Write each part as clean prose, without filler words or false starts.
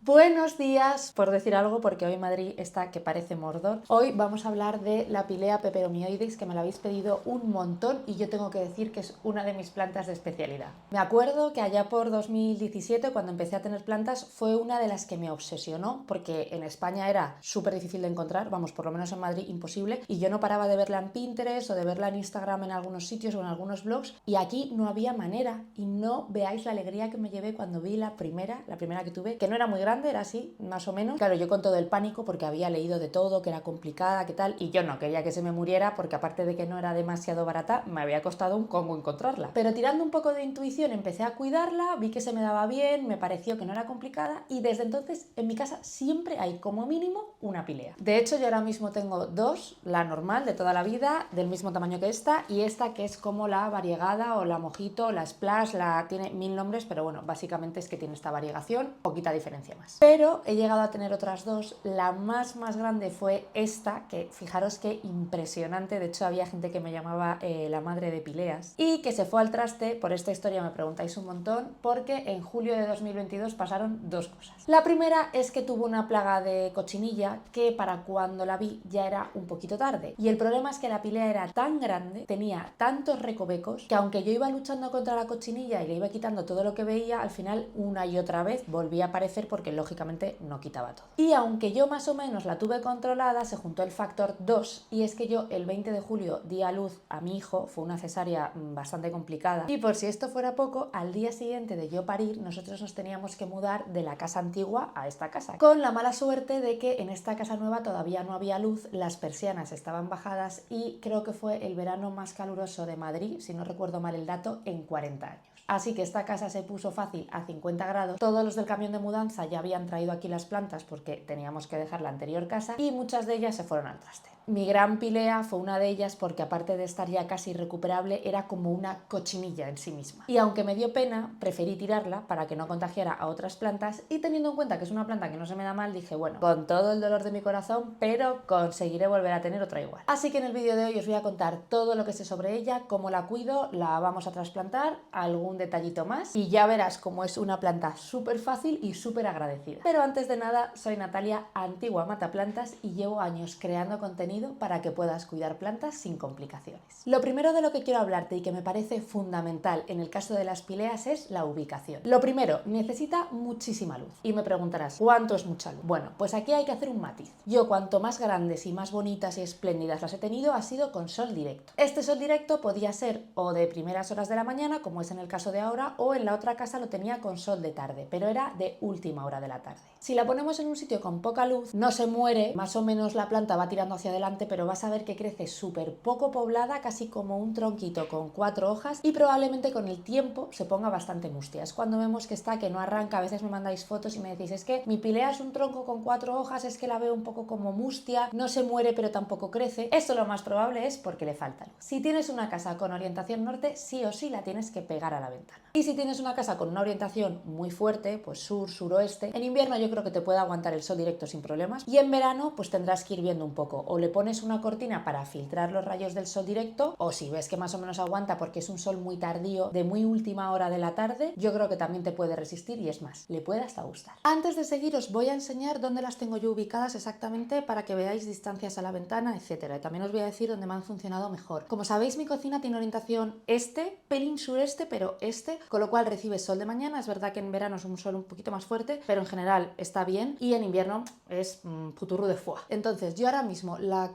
Buenos días, por decir algo, porque hoy Madrid está que parece Mordor. Hoy vamos a hablar de la Pilea peperomioides, que me la habéis pedido un montón y yo tengo que decir que es una de mis plantas de especialidad. Me acuerdo que allá por 2017, cuando empecé a tener plantas, fue una de las que me obsesionó, porque en España era súper difícil de encontrar, vamos, por lo menos en Madrid imposible, y yo no paraba de verla en Pinterest o de verla en Instagram en algunos sitios o en algunos blogs, y aquí no había manera, y no veáis la alegría que me llevé cuando vi la primera que tuve, que no era muy grande, era así, más o menos. Claro, yo con todo el pánico porque había leído de todo, que era complicada, que tal, y yo no quería que se me muriera porque aparte de que no era demasiado barata, me había costado un congo encontrarla. Pero tirando un poco de intuición empecé a cuidarla, vi que se me daba bien, me pareció que no era complicada y desde entonces en mi casa siempre hay como mínimo una pilea. De hecho, yo ahora mismo tengo dos, la normal de toda la vida, del mismo tamaño que esta, y esta que es como la variegada o la mojito, la splash, tiene 1000 nombres, pero bueno, básicamente es que tiene esta variegación, poquita diferencia más. Pero he llegado a tener otras dos. La más grande fue esta, que fijaros qué impresionante. De hecho, había gente que me llamaba la madre de pileas y que se fue al traste. Por esta historia me preguntáis un montón, porque en julio de 2022 pasaron dos cosas. La primera es que tuvo una plaga de cochinilla que para cuando la vi ya era un poquito tarde. Y el problema es que la pilea era tan grande, tenía tantos recovecos, que aunque yo iba luchando contra la cochinilla y le iba quitando todo lo que veía, al final una y otra vez volvía a aparecer porque lógicamente no quitaba todo. Y aunque yo más o menos la tuve controlada, se juntó el factor 2 y es que yo el 20 de julio di a luz a mi hijo, fue una cesárea bastante complicada y por si esto fuera poco, al día siguiente de yo parir nosotros nos teníamos que mudar de la casa antigua a esta casa, con la mala suerte de que en esta casa nueva todavía no había luz, las persianas estaban bajadas y creo que fue el verano más caluroso de Madrid, si no recuerdo mal el dato, en 40 años. Así que esta casa se puso fácil a 50 grados, todos los del camión de mudanza ya habían traído aquí las plantas porque teníamos que dejar la anterior casa y muchas de ellas se fueron al traste. Mi gran pilea fue una de ellas porque aparte de estar ya casi irrecuperable era como una cochinilla en sí misma. Y aunque me dio pena, preferí tirarla para que no contagiara a otras plantas y teniendo en cuenta que es una planta que no se me da mal, dije bueno, con todo el dolor de mi corazón, pero conseguiré volver a tener otra igual. Así que en el vídeo de hoy os voy a contar todo lo que sé sobre ella, cómo la cuido, la vamos a trasplantar, algún detallito más y ya verás cómo es una planta súper fácil y súper agradecida. Pero antes de nada, soy Natalia, antigua mataplantas y llevo años creando contenido para que puedas cuidar plantas sin complicaciones. Lo primero de lo que quiero hablarte y que me parece fundamental en el caso de las pileas es la ubicación. Lo primero, necesita muchísima luz. Y me preguntarás, ¿cuánto es mucha luz? Bueno, pues aquí hay que hacer un matiz. Yo cuanto más grandes y más bonitas y espléndidas las he tenido ha sido con sol directo. Este sol directo podía ser o de primeras horas de la mañana, como es en el caso de ahora, o en la otra casa lo tenía con sol de tarde, pero era de última hora de la tarde. Si la ponemos en un sitio con poca luz, no se muere, más o menos la planta va tirando hacia adelante, pero vas a ver que crece súper poco poblada, casi como un tronquito con 4 hojas y probablemente con el tiempo se ponga bastante mustia. Es cuando vemos que está, que no arranca. A veces me mandáis fotos y me decís, es que mi pilea es un tronco con 4 hojas, es que la veo un poco como mustia, no se muere pero tampoco crece. Esto lo más probable es porque le falta luz. Si tienes una casa con orientación norte, sí o sí la tienes que pegar a la ventana. Y si tienes una casa con una orientación muy fuerte, pues sur, suroeste, en invierno yo creo que te puede aguantar el sol directo sin problemas y en verano pues tendrás que ir viendo un poco, o le pones una cortina para filtrar los rayos del sol directo, o si ves que más o menos aguanta porque es un sol muy tardío de muy última hora de la tarde, yo creo que también te puede resistir y es más, le puede hasta gustar. Antes de seguir os voy a enseñar dónde las tengo yo ubicadas exactamente para que veáis distancias a la ventana, etcétera. Y también os voy a decir dónde me han funcionado mejor. Como sabéis, mi cocina tiene orientación este, pelín sureste, pero este, con lo cual recibe sol de mañana. Es verdad que en verano es un sol un poquito más fuerte, pero en general está bien y en invierno es puturru de foie. Entonces yo ahora mismo la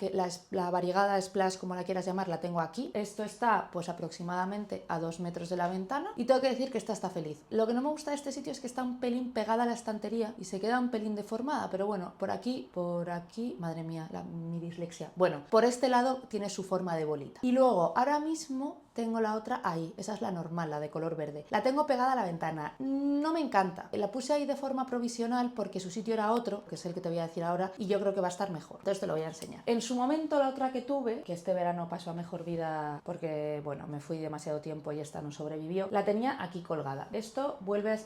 variegada splash, como la quieras llamar, la tengo aquí. Esto está pues aproximadamente a 2 metros de la ventana y tengo que decir que esta está feliz. Lo que no me gusta de este sitio es que está un pelín pegada a la estantería y se queda un pelín deformada, pero bueno, por aquí, madre mía, mi dislexia. Bueno, por este lado tiene su forma de bolita. Y luego, ahora mismo tengo la otra ahí, esa es la normal, la de color verde. La tengo pegada a la ventana, no me encanta. La puse ahí de forma provisional porque su sitio era otro, que es el que te voy a decir ahora, y yo creo que va a estar mejor. Entonces te lo voy a enseñar. En su momento la otra que tuve, que este verano pasó a mejor vida porque, bueno, me fui demasiado tiempo y esta no sobrevivió, la tenía aquí colgada. Esto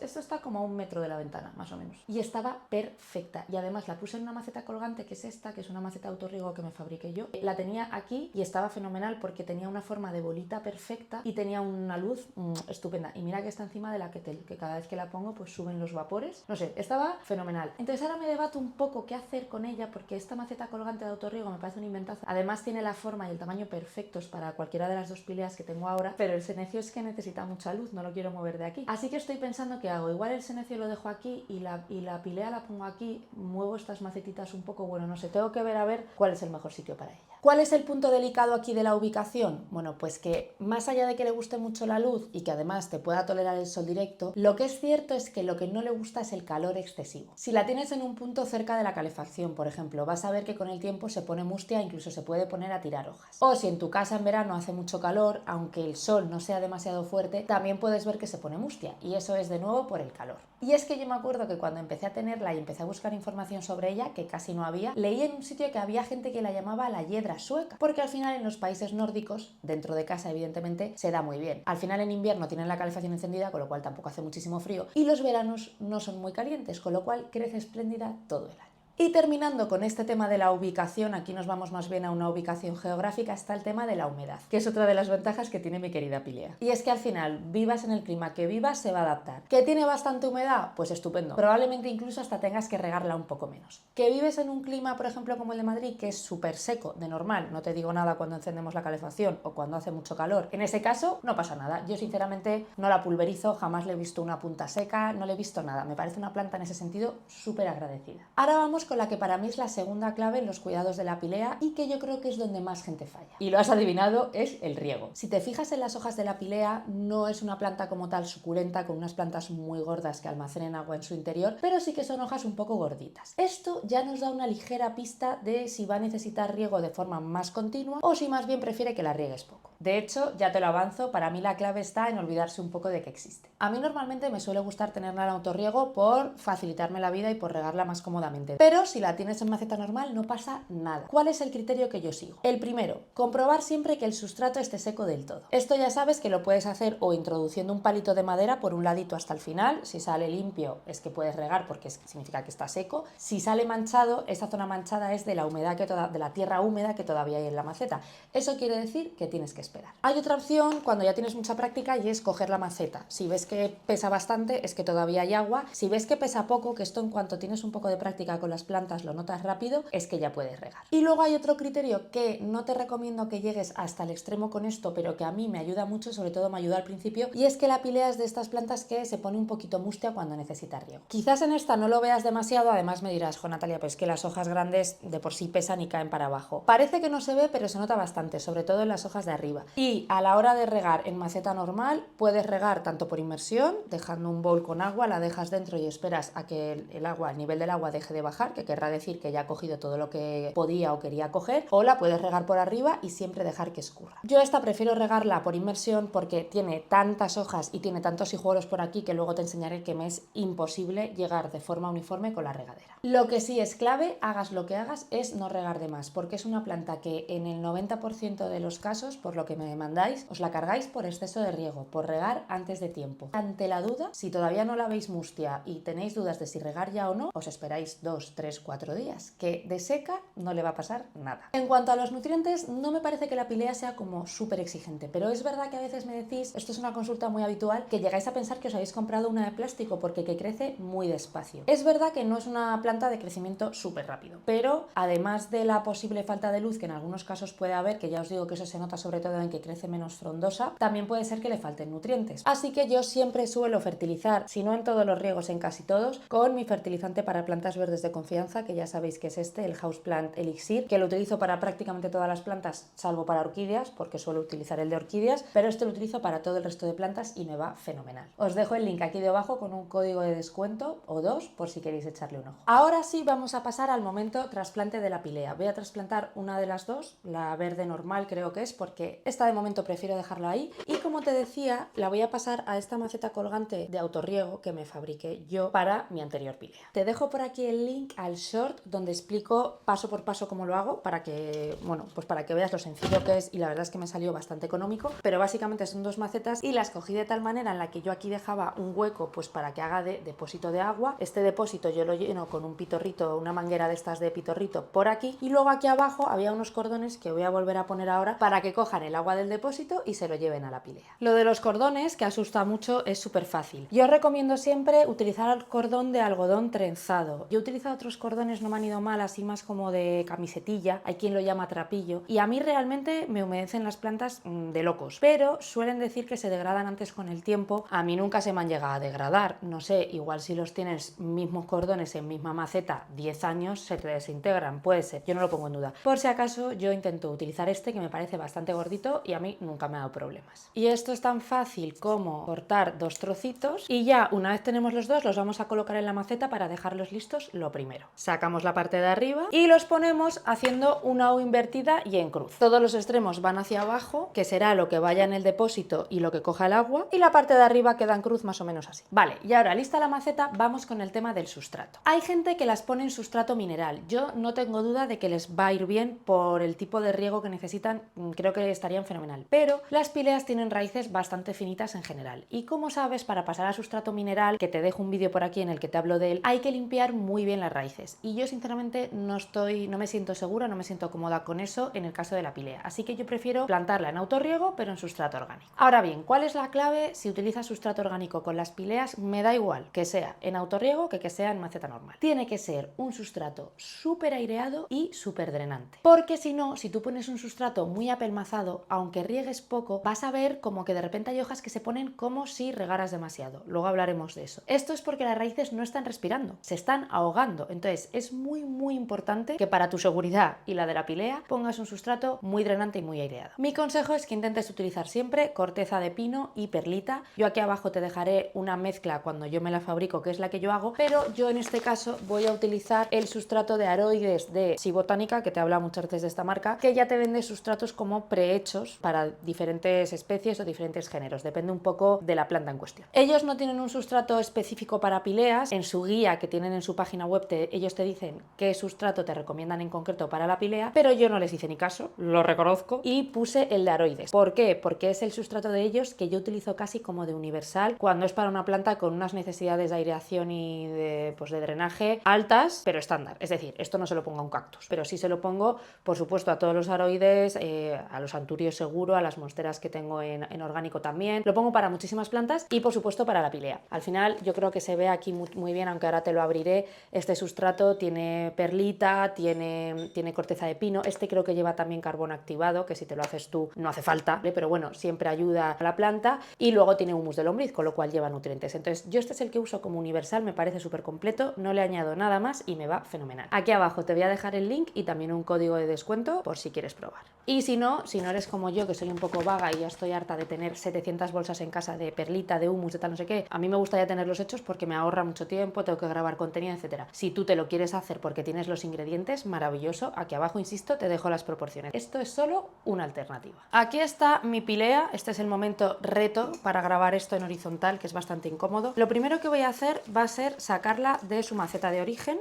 está como a 1 metro de la ventana, más o menos. Y estaba perfecta. Y además la puse en una maceta colgante, que es esta, que es una maceta autorriego que me fabriqué yo. La tenía aquí y estaba fenomenal porque tenía una forma de bolita perfecta perfecta y tenía una luz estupenda. Y mira que está encima de la kettle, que cada vez que la pongo pues suben los vapores. No sé, estaba fenomenal. Entonces ahora me debato un poco qué hacer con ella, porque esta maceta colgante de autorriego me parece un inventazo. Además tiene la forma y el tamaño perfectos para cualquiera de las dos pileas que tengo ahora, pero el senecio es que necesita mucha luz, no lo quiero mover de aquí. Así que estoy pensando qué hago. Igual el senecio lo dejo aquí y la pilea la pongo aquí, muevo estas macetitas un poco, bueno, no sé, tengo que ver a ver cuál es el mejor sitio para ella. ¿Cuál es el punto delicado aquí de la ubicación? Bueno, pues que más allá de que le guste mucho la luz y que además te pueda tolerar el sol directo, lo que es cierto es que lo que no le gusta es el calor excesivo. Si la tienes en un punto cerca de la calefacción, por ejemplo, vas a ver que con el tiempo se pone mustia, incluso se puede poner a tirar hojas. O si en tu casa en verano hace mucho calor, aunque el sol no sea demasiado fuerte, también puedes ver que se pone mustia, y eso es de nuevo por el calor. Y es que yo me acuerdo que cuando empecé a tenerla y empecé a buscar información sobre ella, que casi no había, leí en un sitio que había gente que la llamaba la hiedra sueca, porque al final en los países nórdicos, dentro de casa evidentemente, se da muy bien. Al final en invierno tienen la calefacción encendida, con lo cual tampoco hace muchísimo frío, y los veranos no son muy calientes, con lo cual crece espléndida todo el año. Y terminando con este tema de la ubicación, aquí nos vamos más bien a una ubicación geográfica, está el tema de la humedad, que es otra de las ventajas que tiene mi querida pilea. Y es que al final, vivas en el clima que vivas, se va a adaptar. ¿Que tiene bastante humedad? Pues estupendo. Probablemente incluso hasta tengas que regarla un poco menos. ¿Que vives en un clima, por ejemplo, como el de Madrid, que es súper seco, de normal? No te digo nada cuando encendemos la calefacción o cuando hace mucho calor. En ese caso, no pasa nada. Yo sinceramente no la pulverizo, jamás le he visto una punta seca, no le he visto nada. Me parece una planta en ese sentido súper agradecida. Ahora vamos con la que para mí es la segunda clave en los cuidados de la pilea y que yo creo que es donde más gente falla. Y lo has adivinado, es el riego. Si te fijas en las hojas de la pilea, no es una planta como tal suculenta con unas plantas muy gordas que almacenen agua en su interior, pero sí que son hojas un poco gorditas. Esto ya nos da una ligera pista de si va a necesitar riego de forma más continua o si más bien prefiere que la riegues poco. De hecho, ya te lo avanzo, para mí la clave está en olvidarse un poco de que existe. A mí normalmente me suele gustar tenerla en autorriego por facilitarme la vida y por regarla más cómodamente, pero si la tienes en maceta normal no pasa nada. ¿Cuál es el criterio que yo sigo? El primero, comprobar siempre que el sustrato esté seco del todo. Esto ya sabes que lo puedes hacer o introduciendo un palito de madera por un ladito hasta el final. Si sale limpio es que puedes regar porque significa que está seco. Si sale manchado, esta zona manchada es de la humedad de la tierra húmeda que todavía hay en la maceta. Eso quiere decir que tienes que esperar. Hay otra opción cuando ya tienes mucha práctica y es coger la maceta. Si ves que pesa bastante es que todavía hay agua. Si ves que pesa poco, que esto en cuanto tienes un poco de práctica con las plantas lo notas rápido, es que ya puedes regar. Y luego hay otro criterio que no te recomiendo que llegues hasta el extremo con esto, pero que a mí me ayuda mucho, sobre todo me ayuda al principio, y es que la pilea es de estas plantas que se pone un poquito mustia cuando necesita riego. Quizás en esta no lo veas demasiado, además me dirás, jo Natalia, pues que las hojas grandes de por sí pesan y caen para abajo. Parece que no se ve, pero se nota bastante, sobre todo en las hojas de arriba. Y a la hora de regar en maceta normal, puedes regar tanto por inmersión, dejando un bowl con agua, la dejas dentro y esperas a que el nivel del agua deje de bajar, que querrá decir que ya ha cogido todo lo que podía o quería coger, o la puedes regar por arriba y siempre dejar que escurra. Yo esta prefiero regarla por inmersión porque tiene tantas hojas y tiene tantos hijuelos por aquí que luego te enseñaré que me es imposible llegar de forma uniforme con la regadera. Lo que sí es clave, hagas lo que hagas, es no regar de más, porque es una planta que en el 90% de los casos, por lo que me mandáis, os la cargáis por exceso de riego, por regar antes de tiempo. Ante la duda, si todavía no la veis mustia y tenéis dudas de si regar ya o no, os esperáis 2, 3, 4 días, que de seca no le va a pasar nada. En cuanto a los nutrientes, no me parece que la pilea sea como súper exigente, pero es verdad que a veces me decís, esto es una consulta muy habitual, que llegáis a pensar que os habéis comprado una de plástico porque que crece muy despacio. Es verdad que no es una planta de crecimiento súper rápido, pero además de la posible falta de luz que en algunos casos puede haber, que ya os digo que eso se nota sobre todo en que crece menos frondosa, también puede ser que le falten nutrientes. Así que yo siempre suelo fertilizar, si no en todos los riegos, en casi todos, con mi fertilizante para plantas verdes de confianza, que ya sabéis que es este, el Houseplant Elixir, que lo utilizo para prácticamente todas las plantas, salvo para orquídeas, porque suelo utilizar el de orquídeas, pero este lo utilizo para todo el resto de plantas y me va fenomenal. Os dejo el link aquí debajo con un código de descuento o 2 por si queréis echarle un ojo. Ahora sí vamos a pasar al momento trasplante de la pilea. Voy a trasplantar una de las dos, la verde normal creo que es, porque esta de momento prefiero dejarla ahí, y como te decía, la voy a pasar a esta maceta colgante de autorriego que me fabriqué yo para mi anterior pilea. Te dejo por aquí el link al short donde explico paso por paso cómo lo hago para que, bueno, pues para que veas lo sencillo que es, y la verdad es que me salió bastante económico, pero básicamente son dos macetas y las cogí de tal manera en la que yo aquí dejaba un hueco pues para que haga de depósito de agua. Este depósito yo lo lleno con un pitorrito, una manguera de estas de pitorrito por aquí, y luego aquí abajo había unos cordones que voy a volver a poner ahora para que cojan el agua del depósito y se lo lleven a la pilea. Lo de los cordones, que asusta mucho, es súper fácil. Yo recomiendo siempre utilizar el cordón de algodón trenzado. Yo he utilizado otros cordones, no me han ido mal, así más como de camisetilla, hay quien lo llama trapillo, y a mí realmente me humedecen las plantas de locos, pero suelen decir que se degradan antes con el tiempo. A mí nunca se me han llegado a degradar, no sé, igual si los tienes mismos cordones en misma maceta 10 años se te desintegran, puede ser, yo no lo pongo en duda. Por si acaso yo intento utilizar este que me parece bastante gordito y a mí nunca me ha dado problemas. Y esto es tan fácil como cortar 2 trocitos y ya una vez tenemos los dos los vamos a colocar en la maceta para dejarlos listos. Lo primero, sacamos la parte de arriba y los ponemos haciendo una U invertida y en cruz. Todos los extremos van hacia abajo, que será lo que vaya en el depósito y lo que coja el agua, y la parte de arriba queda en cruz más o menos así. Vale, y ahora lista la maceta, vamos con el tema del sustrato. Hay gente que las pone en sustrato mineral. Yo no tengo duda de que les va a ir bien por el tipo de riego que necesitan, creo que estarían fenomenal. Pero las pileas tienen raíces bastante finitas en general. Y como sabes, para pasar a sustrato mineral, que te dejo un vídeo por aquí en el que te hablo de él, hay que limpiar muy bien las raíces. Y yo sinceramente no me siento segura, no me siento cómoda con eso en el caso de la pilea. Así que yo prefiero plantarla en autorriego, pero en sustrato orgánico. Ahora bien, ¿cuál es la clave si utilizas sustrato orgánico con las pileas? Me da igual que sea en autorriego que sea en maceta normal. Tiene que ser un sustrato súper aireado y súper drenante. Porque si no, si tú pones un sustrato muy apelmazado, aunque riegues poco, vas a ver como que de repente hay hojas que se ponen como si regaras demasiado. Luego hablaremos de eso. Esto es porque las raíces no están respirando, se están ahogando. Entonces es muy importante que para tu seguridad y la de la pilea pongas un sustrato muy drenante y muy aireado. Mi consejo es que intentes utilizar siempre corteza de pino y perlita. Yo aquí abajo te dejaré una mezcla cuando yo me la fabrico, que es la que yo hago, pero yo en este caso voy a utilizar el sustrato de Aroides de Sibotánica, que te habla muchas veces de esta marca, que ya te vende sustratos como prehechos para diferentes especies o diferentes géneros, depende un poco de la planta en cuestión. Ellos no tienen un sustrato específico para pileas. En su guía que tienen en su página web ellos te dicen qué sustrato te recomiendan en concreto para la pilea, pero yo no les hice ni caso, lo reconozco, y puse el de Aroides. ¿Por qué? Porque es el sustrato de ellos que yo utilizo casi como de universal cuando es para una planta con unas necesidades de aireación y de drenaje altas, pero estándar. Es decir, esto no se lo pongo a un cactus, pero sí se lo pongo, por supuesto, a todos los Aroides, a los anturios seguro, a las monsteras que tengo en orgánico también. Lo pongo para muchísimas plantas y, por supuesto, para la pilea. Al final, yo creo que se ve aquí muy bien, aunque ahora te lo abriré. Este sustrato tiene perlita, tiene corteza de pino. Este creo que lleva también carbón activado, que si te lo haces tú no hace falta, ¿vale? Pero bueno, siempre ayuda a la planta. Y luego tiene humus de lombriz, con lo cual lleva nutrientes. Entonces, yo este es el que uso como universal, me parece súper completo, no le añado nada más y me va fenomenal. Aquí abajo te voy a dejar el link y también un código de descuento por si quieres probar. Y si no eres como yo, que soy un poco vaga y ya estoy harta de tener 700 bolsas en casa de perlita, de humus, de tal no sé qué, a mí me gusta ya tenerlos hechos porque me ahorra mucho tiempo, tengo que grabar contenido, etcétera. Si tú te lo quieres hacer porque tienes los ingredientes, maravilloso. Aquí abajo, insisto, te dejo las proporciones. Esto es solo una alternativa. Aquí está mi pilea. Este es el momento reto para grabar esto en horizontal, que es bastante incómodo. Lo primero que voy a hacer va a ser sacarla de su maceta de origen.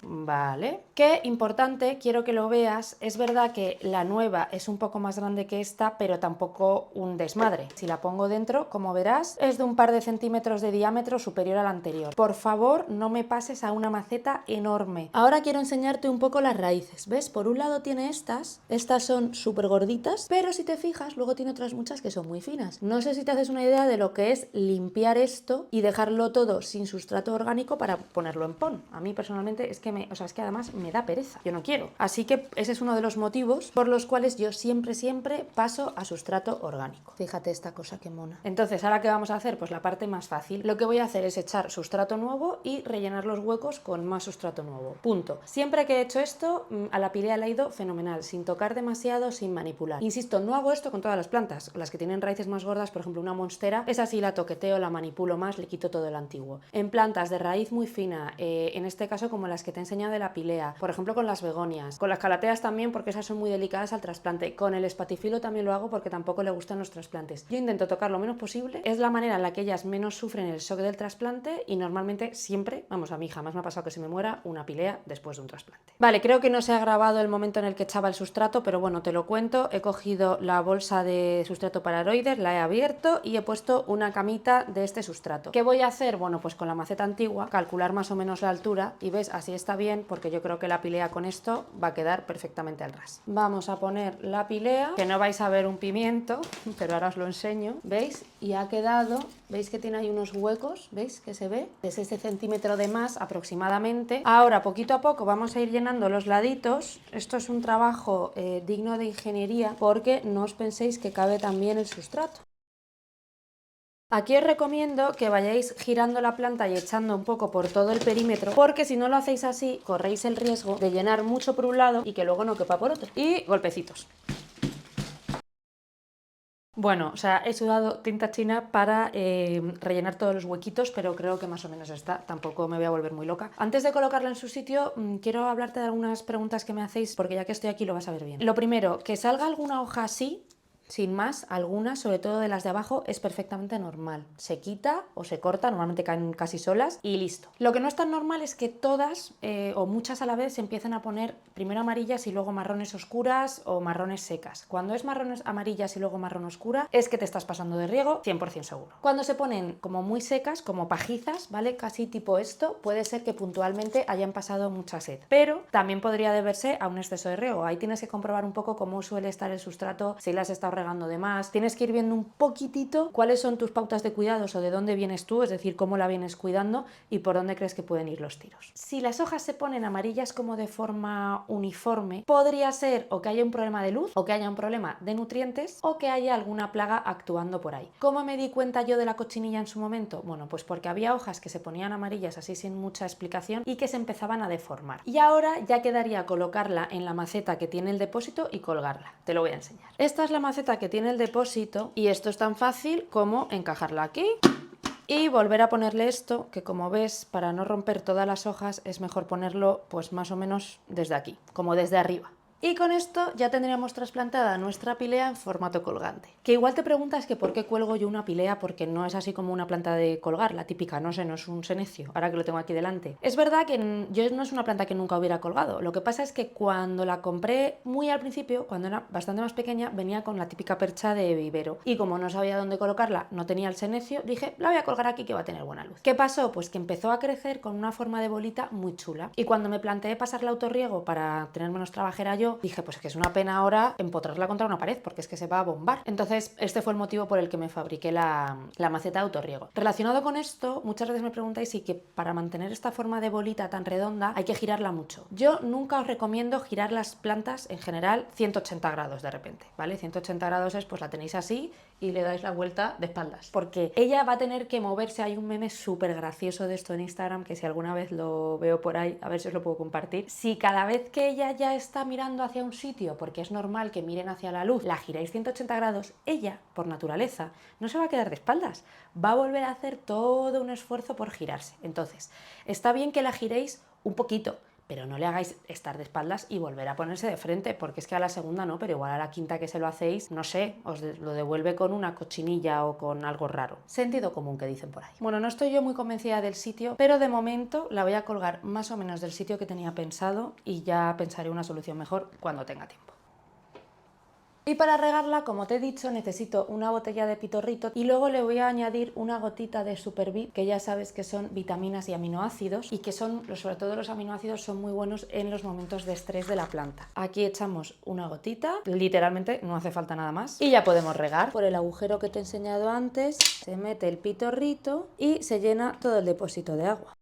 Vale, qué importante, quiero que lo veas. Es verdad que la nueva es un poco más grande que esta, pero tampoco un desmadre. Si la pongo dentro, como verás, es de un par de centímetros de diámetro, superior a la anterior. Por favor, no me pases a una maceta enorme. Ahora quiero enseñarte un poco las raíces. ¿Ves? Por un lado tiene estas son súper gorditas, pero si te fijas, luego tiene otras muchas que son muy finas. No sé si te haces una idea de lo que es limpiar esto y dejarlo todo sin sustrato orgánico para ponerlo en pon. A mí personalmente es que es que además me da pereza, yo no quiero. Así que ese es uno de los motivos por los cuales yo siempre paso a sustrato orgánico. Fíjate esta cosa que mona. Entonces, ¿ahora qué vamos a hacer? Pues la parte más fácil. Lo que voy a hacer es echar sustrato nuevo y rellenar los huecos con más sustrato nuevo. Punto. Siempre que he hecho esto, a la pilea le ha ido fenomenal, sin tocar demasiado, sin manipular. Insisto, no hago esto con todas las plantas. Las que tienen raíces más gordas, por ejemplo, una monstera, esa sí la toqueteo, la manipulo más, le quito todo el antiguo. En plantas de raíz muy fina, en este caso como las que te he enseñado de la pilea, por ejemplo con las begonias, con las calateas también, porque esas son muy delicadas al trasplante. Con el espatifilo también lo hago porque tampoco le gustan los trasplantes. Yo intento tocar lo menos posible, es la manera en la que ellas menos sufren el shock del trasplante y normalmente siempre, vamos, a mí jamás me ha pasado que se me muera una pilea después de un trasplante. Vale, creo que no se ha grabado el momento en el que echaba el sustrato, pero bueno, te lo cuento. He cogido la bolsa de sustrato para Aroides, la he abierto y he puesto una camita de este sustrato. ¿Qué voy a hacer? Bueno, pues con la maceta antigua, calcular más o menos la altura y ves, así está está bien porque yo creo que la pilea con esto va a quedar perfectamente al ras. Vamos a poner la pilea, que no vais a ver un pimiento, pero ahora os lo enseño, ¿veis? Y ha quedado, ¿veis que tiene ahí unos huecos? ¿Veis que se ve? Es ese centímetro de más aproximadamente. Ahora, poquito a poco, vamos a ir llenando los laditos. Esto es un trabajo digno de ingeniería porque no os penséis que cabe también el sustrato. Aquí os recomiendo que vayáis girando la planta y echando un poco por todo el perímetro, porque si no lo hacéis así, corréis el riesgo de llenar mucho por un lado y que luego no quepa por otro. Y golpecitos. Bueno, o sea, he sudado tinta china para rellenar todos los huequitos, pero creo que más o menos está, tampoco me voy a volver muy loca. Antes de colocarla en su sitio, quiero hablarte de algunas preguntas que me hacéis, porque ya que estoy aquí lo vas a ver bien. Lo primero, que salga alguna hoja así, sin más, algunas, sobre todo de las de abajo, es perfectamente normal. Se quita o se corta, normalmente caen casi solas y listo. Lo que no es tan normal es que todas o muchas a la vez se empiecen a poner primero amarillas y luego marrones oscuras o marrones secas. Cuando es marrones amarillas y luego marrón oscura, es que te estás pasando de riego 100% seguro. Cuando se ponen como muy secas, como pajizas, ¿vale? Casi tipo esto, puede ser que puntualmente hayan pasado mucha sed. Pero también podría deberse a un exceso de riego. Ahí tienes que comprobar un poco cómo suele estar el sustrato, si las estás regando de más. Tienes que ir viendo un poquitito cuáles son tus pautas de cuidados o de dónde vienes tú, es decir, cómo la vienes cuidando y por dónde crees que pueden ir los tiros. Si las hojas se ponen amarillas como de forma uniforme, podría ser o que haya un problema de luz, o que haya un problema de nutrientes, o que haya alguna plaga actuando por ahí. ¿Cómo me di cuenta yo de la cochinilla en su momento? Bueno, pues porque había hojas que se ponían amarillas así sin mucha explicación y que se empezaban a deformar. Y ahora ya quedaría colocarla en la maceta que tiene el depósito y colgarla. Te lo voy a enseñar. Esta es la maceta que tiene el depósito y esto es tan fácil como encajarla aquí y volver a ponerle esto, que como ves, para no romper todas las hojas es mejor ponerlo pues más o menos desde aquí, como desde arriba. Y con esto ya tendríamos trasplantada nuestra pilea en formato colgante. Que igual te preguntas que por qué cuelgo yo una pilea, porque no es así como una planta de colgar, la típica, no sé, no es un senecio, ahora que lo tengo aquí delante. Es verdad que yo no es una planta que nunca hubiera colgado, lo que pasa es que cuando la compré muy al principio, cuando era bastante más pequeña, venía con la típica percha de vivero. Y como no sabía dónde colocarla, no tenía el senecio, dije, la voy a colgar aquí que va a tener buena luz. ¿Qué pasó? Pues que empezó a crecer con una forma de bolita muy chula. Y cuando me planteé pasarle autorriego para tener menos trabajera yo, dije, pues que es una pena ahora empotrarla contra una pared, porque es que se va a bombar. Entonces, este fue el motivo por el que me fabriqué la maceta de autorriego. Relacionado con esto, muchas veces me preguntáis si que para mantener esta forma de bolita tan redonda hay que girarla mucho. Yo nunca os recomiendo girar las plantas en general 180 grados de repente, ¿vale? 180 grados es, pues la tenéis así y le dais la vuelta de espaldas, porque ella va a tener que moverse. Hay un meme súper gracioso de esto en Instagram, que si alguna vez lo veo por ahí, a ver si os lo puedo compartir. Si cada vez que ella ya está mirando hacia un sitio, porque es normal que miren hacia la luz, la giráis 180 grados, ella, por naturaleza, no se va a quedar de espaldas, va a volver a hacer todo un esfuerzo por girarse. Entonces, está bien que la giréis un poquito, pero no le hagáis estar de espaldas y volver a ponerse de frente, porque es que a la segunda no, pero igual a la quinta que se lo hacéis, no sé, os lo devuelve con una cochinilla o con algo raro. Sentido común, que dicen por ahí. Bueno, no estoy yo muy convencida del sitio, pero de momento la voy a colgar más o menos del sitio que tenía pensado y ya pensaré una solución mejor cuando tenga tiempo. Y para regarla, como te he dicho, necesito una botella de pitorrito y luego le voy a añadir una gotita de Superbit, que ya sabes que son vitaminas y aminoácidos y que son, sobre todo los aminoácidos, son muy buenos en los momentos de estrés de la planta. Aquí echamos una gotita, literalmente no hace falta nada más y ya podemos regar. Por el agujero que te he enseñado antes, se mete el pitorrito y se llena todo el depósito de agua.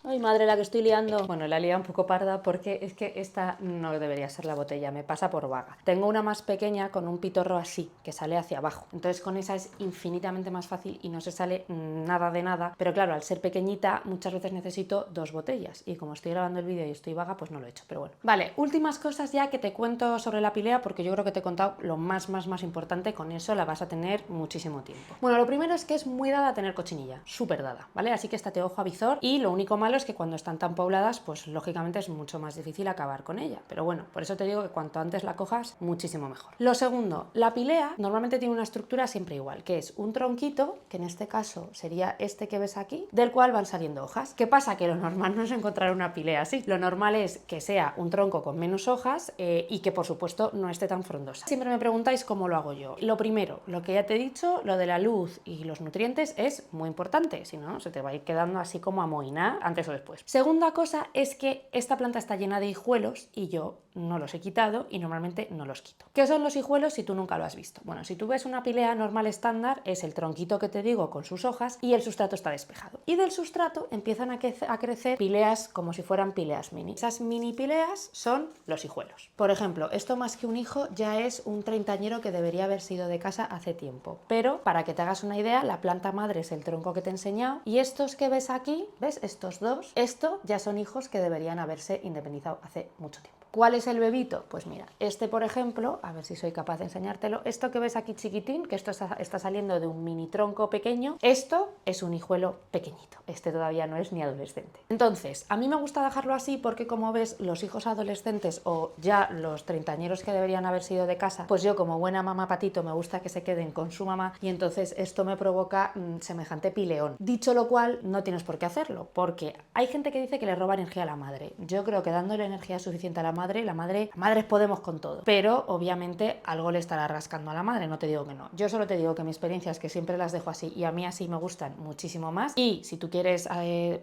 Ay, madre, la que estoy liando. Bueno, la he liado un poco parda porque es que esta no debería ser la botella, me pasa por vaga. Tengo una más pequeña con un pitorro así, que sale hacia abajo. Entonces con esa es infinitamente más fácil y no se sale nada de nada. Pero claro, al ser pequeñita, muchas veces necesito dos botellas. Y como estoy grabando el vídeo y estoy vaga, pues no lo he hecho, pero bueno. Vale, últimas cosas ya que te cuento sobre la pilea, porque yo creo que te he contado lo más importante. Con eso la vas a tener muchísimo tiempo. Bueno, lo primero es que es muy dada a tener cochinilla, súper dada, ¿vale? Así que estate ojo a visor y lo único malo es que cuando están tan pobladas, pues lógicamente es mucho más difícil acabar con ella. Pero bueno, por eso te digo que cuanto antes la cojas, muchísimo mejor. Lo segundo, la pilea normalmente tiene una estructura siempre igual, que es un tronquito, que en este caso sería este que ves aquí, del cual van saliendo hojas. ¿Qué pasa? Que lo normal no es encontrar una pilea así. Lo normal es que sea un tronco con menos hojas y que por supuesto no esté tan frondosa. Siempre me preguntáis cómo lo hago yo. Lo primero, lo que ya te he dicho, lo de la luz y los nutrientes es muy importante, si no se te va a ir quedando así como amoiná antes eso después. Segunda cosa es que esta planta está llena de hijuelos y yo no los he quitado y normalmente no los quito. ¿Qué son los hijuelos si tú nunca lo has visto? Bueno, si tú ves una pilea normal estándar, es el tronquito que te digo con sus hojas y el sustrato está despejado. Y del sustrato empiezan a crecer pileas como si fueran pileas mini. Esas mini pileas son los hijuelos. Por ejemplo, esto más que un hijo ya es un treintañero que debería haber sido de casa hace tiempo. Pero para que te hagas una idea, la planta madre es el tronco que te he enseñado y estos que ves aquí, ¿ves? Estos dos, esto ya son hijos que deberían haberse independizado hace mucho tiempo. ¿Cuál es el bebito? Pues mira, este por ejemplo, a ver si soy capaz de enseñártelo, esto que ves aquí chiquitín, que esto está saliendo de un mini tronco pequeño, esto es un hijuelo pequeñito, este todavía no es ni adolescente. Entonces, a mí me gusta dejarlo así porque como ves, los hijos adolescentes o ya los treintañeros que deberían haber sido de casa, pues yo como buena mamá patito me gusta que se queden con su mamá y entonces esto me provoca semejante pileón. Dicho lo cual, no tienes por qué hacerlo, porque hay gente que dice que le roba energía a la madre. Yo creo que dándole energía suficiente a la madres podemos con todo, pero obviamente algo le estará rascando a la madre, no te digo que no. Yo solo te digo que mi experiencia es que siempre las dejo así y a mí así me gustan muchísimo más y si tú quieres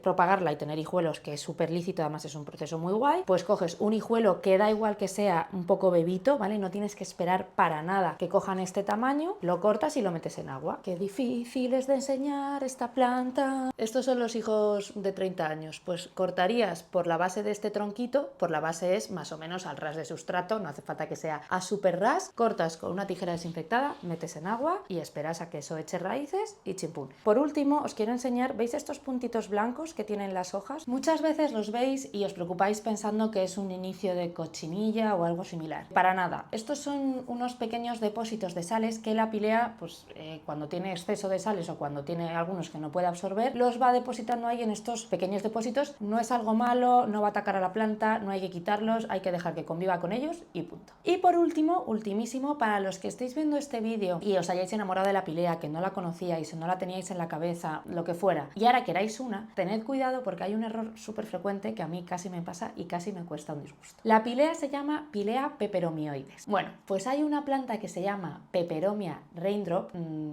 propagarla y tener hijuelos, que es súper lícito, además es un proceso muy guay, pues coges un hijuelo que da igual que sea un poco bebito, ¿vale? No tienes que esperar para nada que cojan este tamaño, lo cortas y lo metes en agua. Qué difícil es de enseñar esta planta. Estos son los hijos de 30 años, pues cortarías por la base de este tronquito, por la base es más o menos al ras de sustrato, no hace falta que sea a super ras, cortas con una tijera desinfectada, metes en agua y esperas a que eso eche raíces y chimpún. Por último, os quiero enseñar, ¿veis estos puntitos blancos que tienen las hojas? Muchas veces los veis y os preocupáis pensando que es un inicio de cochinilla o algo similar. Para nada, estos son unos pequeños depósitos de sales que la pilea, pues cuando tiene exceso de sales o cuando tiene algunos que no puede absorber, los va depositando ahí en estos pequeños depósitos. No es algo malo, no va a atacar a la planta, no hay que quitarlos, hay que dejar que conviva con ellos y punto. Y por último, ultimísimo, para los que estéis viendo este vídeo y os hayáis enamorado de la pilea, que no la conocíais o no la teníais en la cabeza, lo que fuera, y ahora queráis una, tened cuidado porque hay un error súper frecuente que a mí casi me pasa y casi me cuesta un disgusto. La pilea se llama Pilea peperomioides. Bueno, pues hay una planta que se llama Peperomia raindrop,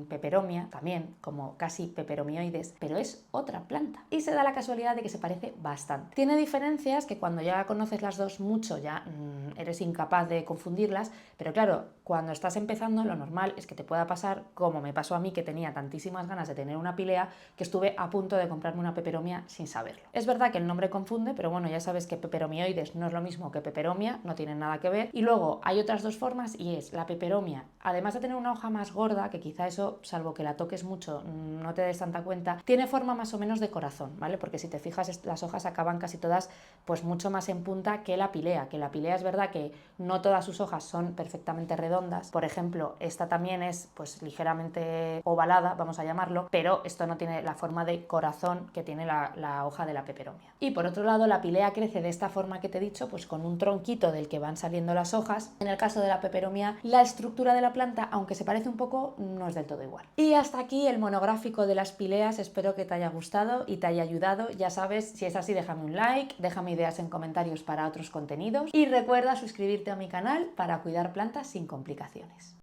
peperomia también, como casi peperomioides, pero es otra planta. Y se da la casualidad de que se parece bastante. Tiene diferencias que cuando ya conoces las dos mucho ya eres incapaz de confundirlas, pero claro, cuando estás empezando lo normal es que te pueda pasar como me pasó a mí, que tenía tantísimas ganas de tener una pilea que estuve a punto de comprarme una peperomia sin saberlo. Es verdad que el nombre confunde, pero bueno, ya sabes que peperomioides no es lo mismo que peperomia, no tienen nada que ver. Y luego hay otras dos formas y es la peperomia, además de tener una hoja más gorda, que quizá eso, salvo que la toques mucho, no te des tanta cuenta, tiene forma más o menos de corazón, ¿vale? Porque si te fijas las hojas acaban casi todas pues mucho más en punta que la pilea es verdad que no todas sus hojas son perfectamente redondas. Por ejemplo, esta también es pues ligeramente ovalada, vamos a llamarlo, pero esto no tiene la forma de corazón que tiene la hoja de la peperomia. Y por otro lado, la pilea crece de esta forma que te he dicho, pues con un tronquito del que van saliendo las hojas. En el caso de la peperomia, la estructura de la planta, aunque se parece un poco, no es del todo igual. Y hasta aquí el monográfico de las pileas. Espero que te haya gustado y te haya ayudado. Ya sabes, si es así, déjame un like, déjame ideas en comentarios para otros contenidos y recuerda suscribirte a mi canal para cuidar plantas sin complicaciones.